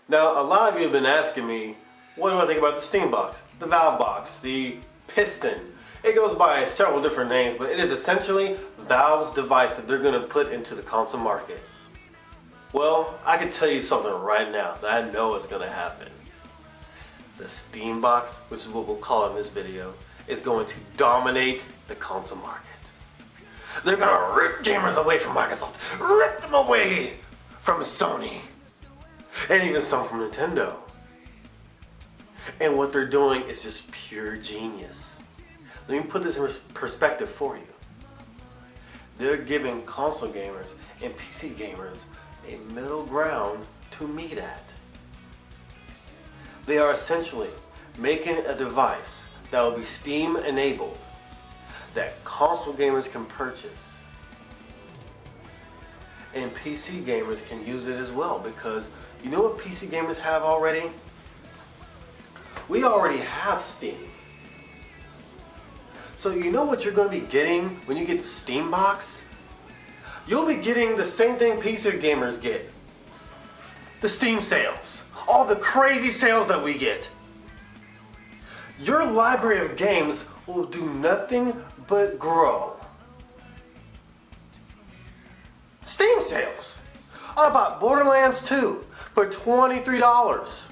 Now, a lot of you have been asking me, what do I think about the SteamBox, the Valve box, the Piston? It goes by several different names, but it is essentially Valve's device that they're going to put into the console market. Well, I can tell you something right now that I know is going to happen. The SteamBox, which is what we'll call it in this video, is going to dominate the console market. They're going to rip gamers away from Microsoft, rip them away from Sony, and even some from Nintendo. And what they're doing is just pure genius. Let me put this in perspective for you. They're giving console gamers and PC gamers a middle ground to meet at. They are essentially making a device that will be Steam enabled that console gamers can purchase. And PC gamers can use it as well, because you know what PC gamers have already? We already have Steam. So you know what you're going to be getting when you get the SteamBox? You'll be getting the same thing PC gamers get. The Steam sales. All the crazy sales that we get. Your library of games will do nothing but grow. Steam sales. I bought Borderlands 2 for $23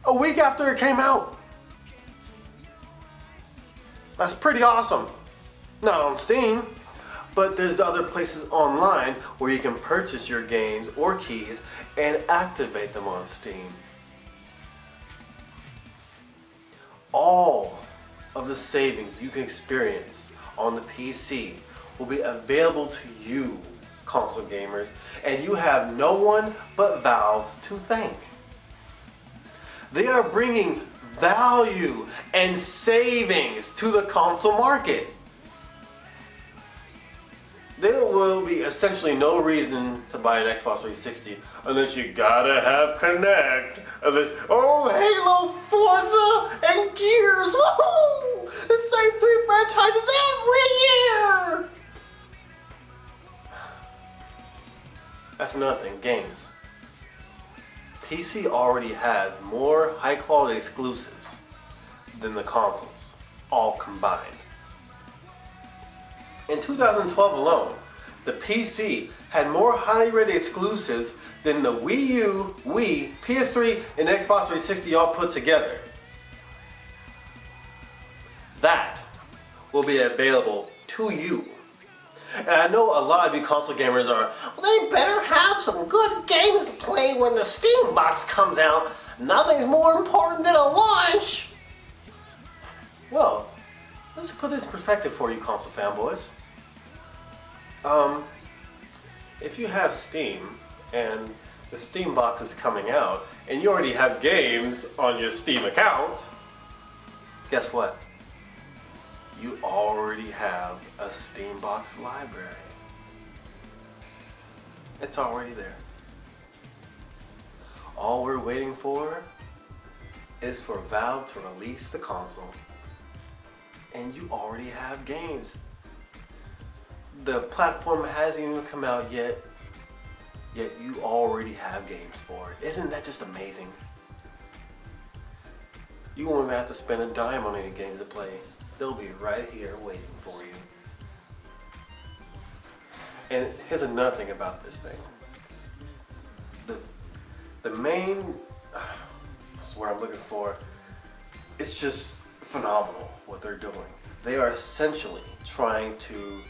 a week after it came out. That's pretty awesome. Not on Steam, but there's other places online where you can purchase your games or keys and activate them on Steam. All of the savings you can experience on the PC will be available to you, console gamers, and you have no one but Valve to thank. They are bringing value and savings to the console market. There will be essentially no reason to buy an Xbox 360 unless you gotta have Connect. Unless, oh, Halo, Forza, and Gears, woohoo! The same three franchises every year! That's another thing, games. PC already has more high quality exclusives than the consoles, all combined. In 2012 alone, the PC had more highly rated exclusives than the Wii U, Wii, PS3, and Xbox 360 all put together. That will be available to you. And I know a lot of you console gamers are, well, they better have some good games to play when the SteamBox comes out. Nothing's more important than a launch. Well, let's put this in perspective for you console fanboys. If you have Steam and the SteamBox is coming out and you already have games on your Steam account, guess what? You already have a SteamBox library. It's already there. All we're waiting for is for Valve to release the console. And you already have games. The platform hasn't even come out yet you already have games for it. Isn't that just amazing? You won't even have to spend a dime on any games to play. They'll be right here waiting for you. And here's another thing about this thing. The main, that's what I'm looking for, it's just phenomenal what they're doing. They are essentially trying to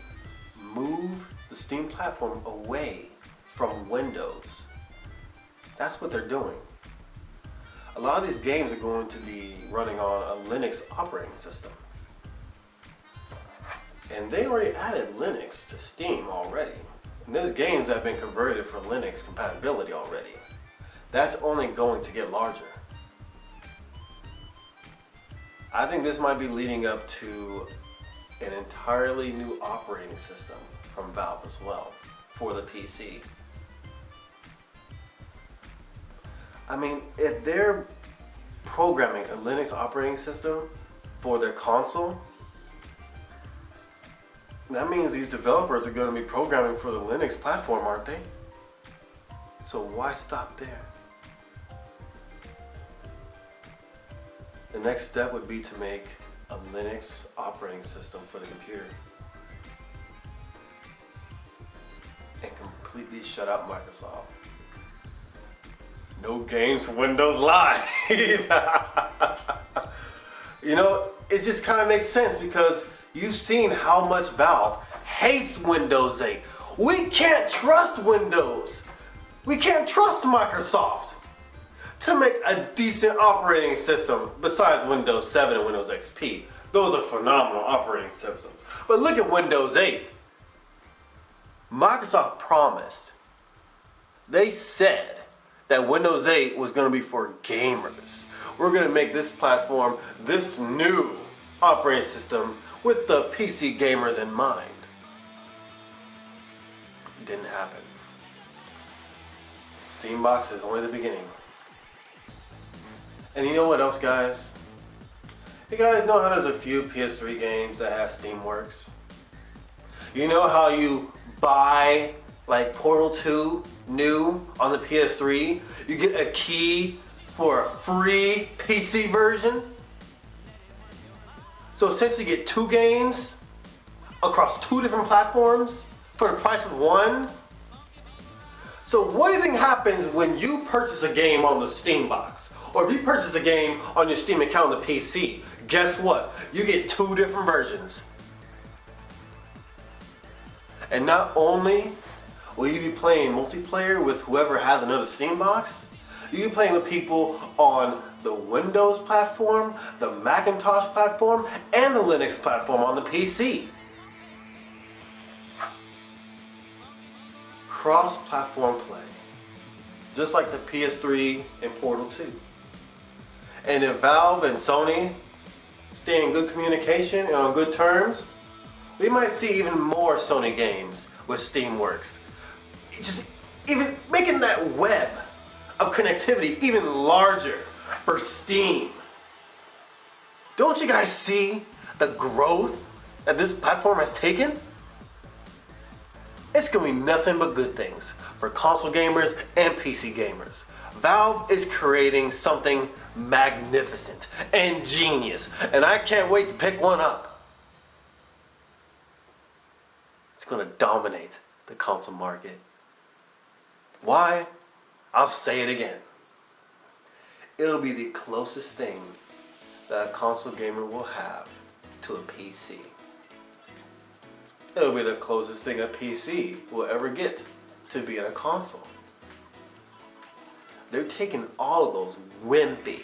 move the Steam platform away from Windows. That's what they're doing. A lot of these games are going to be running on a Linux operating system. And they already added Linux to Steam already. And there's games that have been converted for Linux compatibility already. That's only going to get larger. I think this might be leading up to an entirely new operating system from Valve as well for the PC. I mean, if they're programming a Linux operating system for their console, that means these developers are going to be programming for the Linux platform, aren't they? So why stop there? The next step would be to make a Linux operating system for the computer and completely shut out Microsoft. No games for Windows Live. You know, it just kind of makes sense because you've seen how much Valve hates Windows 8. We can't trust Windows. We can't trust Microsoft to make a decent operating system besides Windows 7 and Windows XP. Those are phenomenal operating systems. But look at Windows 8. Microsoft promised. They said that Windows 8 was going to be for gamers. We're going to make this platform this new operating system with the PC gamers in mind. It didn't happen. SteamBox is only the beginning. And you know what else, guys? You guys know how there's a few PS3 games that have Steamworks? You know how you buy like Portal 2 new on the PS3? You get a key for a free PC version? So essentially you get 2 games across 2 different platforms for the price of 1? So what do you think happens when you purchase a game on the SteamBox? Or if you purchase a game on your Steam account on the PC, guess what? You get 2 different versions. And not only will you be playing multiplayer with whoever has another SteamBox, you'll be playing with people on the Windows platform, the Macintosh platform, and the Linux platform on the PC. Cross-platform play, just like the PS3 and Portal 2. And if Valve and Sony stay in good communication and on good terms, we might see even more Sony games with Steamworks. Just even making that web of connectivity even larger for Steam. Don't you guys see the growth that this platform has taken? It's gonna be nothing but good things for console gamers and PC gamers. Valve is creating something magnificent and genius, and I can't wait to pick one up. It's gonna dominate the console market. Why? I'll say it again. It'll be the closest thing that a console gamer will have to a PC. It'll be the closest thing a PC will ever get to being a console. They're taking all of those wimpy,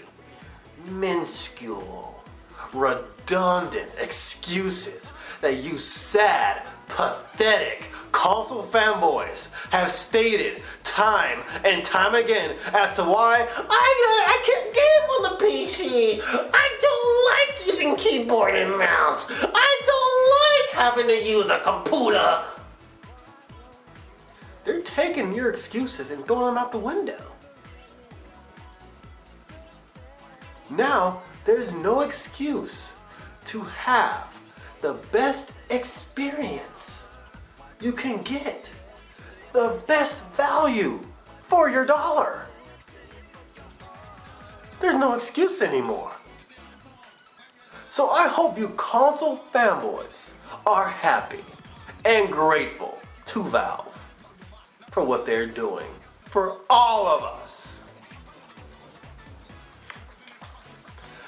minuscule, redundant excuses that you sad, pathetic console fanboys have stated time and time again as to why I can't game on the PC. I don't like using keyboard and mouse. I don't like having to use a computer. They're taking your excuses and throwing them out the window. Now, there's no excuse to have the best experience you can get, the best value for your dollar. There's no excuse anymore. So I hope you console fanboys are happy and grateful to Valve for what they're doing for all of us.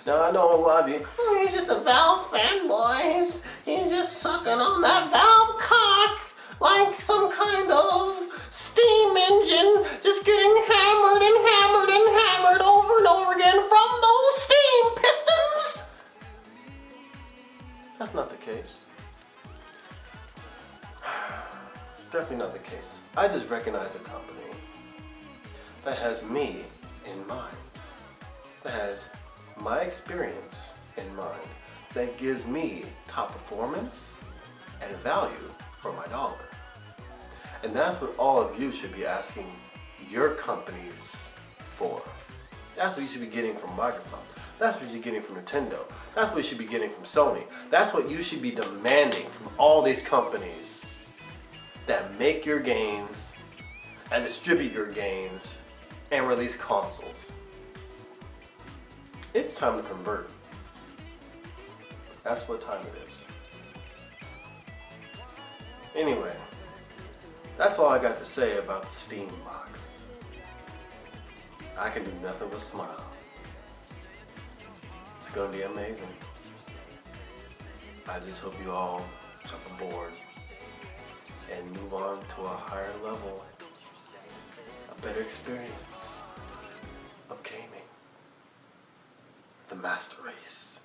Now I know a lot of you, oh, he's just a Valve fanboy. He's just sucking on that Valve cock like some kind of steam engine, just getting hammered and hammered and hammered over and over again from those steam pistons. That's not the case. It's definitely not the case. I just recognize a company that has me in mind, that has my experience in mind, that gives me top performance and value for my dollar. And that's what all of you should be asking your companies for. That's what you should be getting from Microsoft. That's what you're getting from Nintendo. That's what you should be getting from Sony. That's what you should be demanding from all these companies that make your games and distribute your games and release consoles. It's time to convert. That's what time it is. Anyway, that's all I got to say about the SteamBox. I can do nothing but smile. It's gonna be amazing. I just hope you all jump aboard and move on to a higher level, a better experience of gaming. The master race.